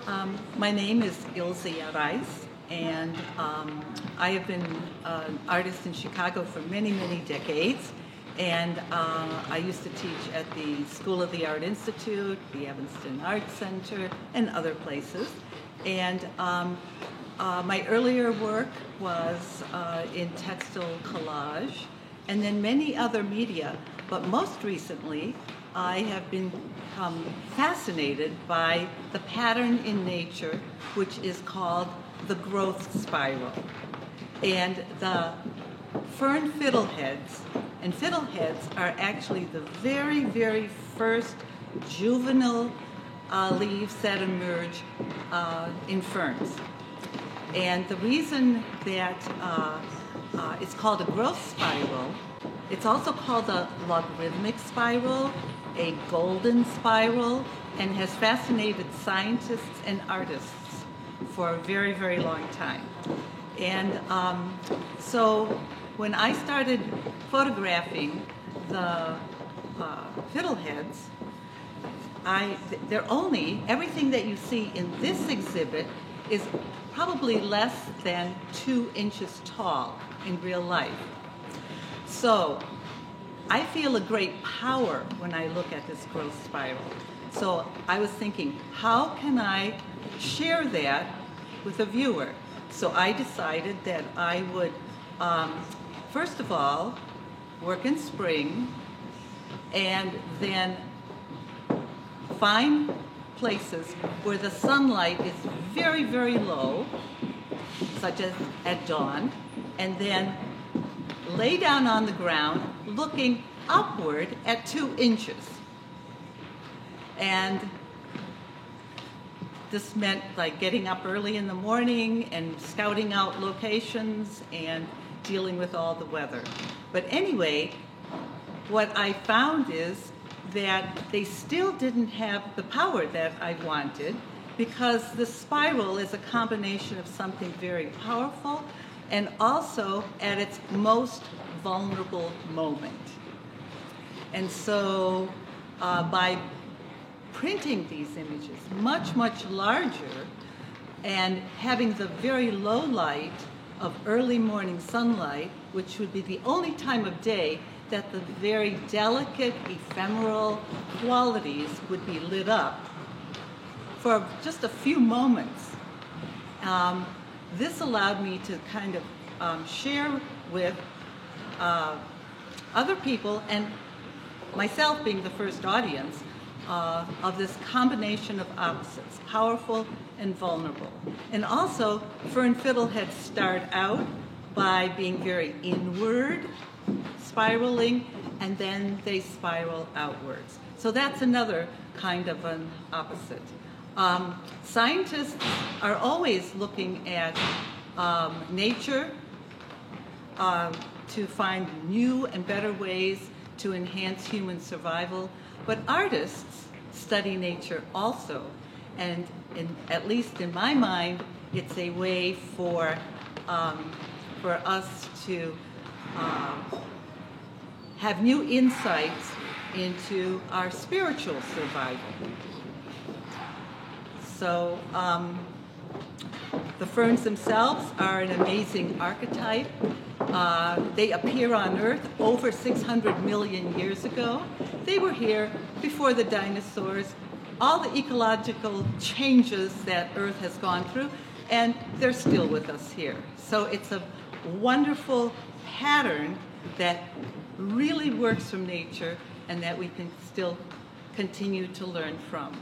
My name is Ilse Reis, and I have been an artist in Chicago for many, many decades. And I used to teach at the School of the Art Institute, the Evanston Art Center, and other places. And my earlier work was in textile collage, and then many other media. But most recently, I have become fascinated by the pattern in nature, which is called the growth spiral. And the fern fiddleheads, and fiddleheads are actually the very, very first juvenile leaves that emerge in ferns. And the reason that it's called a growth spiral, it's also called a logarithmic spiral, a golden spiral, and has fascinated scientists and artists for a very, very long time. And so when I started photographing the fiddleheads, everything that you see in this exhibit is probably less than 2 inches tall in real life. So I feel a great power when I look at this growth spiral. So I was thinking, how can I share that with a viewer? So I decided that I would, first of all, work in spring, and then find places where the sunlight is very, very low, such as at dawn, and then lay down on the ground looking upward at 2 inches. And this meant like getting up early in the morning and scouting out locations and dealing with all the weather. But anyway, what I found is that they still didn't have the power that I wanted, because the spiral is a combination of something very powerful and also at its most vulnerable moment. And so by printing these images much, much larger and having the very low light of early morning sunlight, which would be the only time of day that the very delicate, ephemeral qualities would be lit up for just a few moments. This allowed me to kind of share with other people, and myself being the first audience, of this combination of opposites, powerful and vulnerable. And also, fern fiddleheads start out by being very inward, spiraling, and then they spiral outwards. So that's another kind of an opposite. Scientists are always looking at nature to find new and better ways to enhance human survival, but artists study nature also. And at least in my mind, it's a way for us to have new insights into our spiritual survival. So the ferns themselves are an amazing archetype. They appear on Earth over 600 million years ago. They were here before the dinosaurs, all the ecological changes that Earth has gone through, and they're still with us here. So it's a wonderful pattern that really works from nature and that we can still continue to learn from.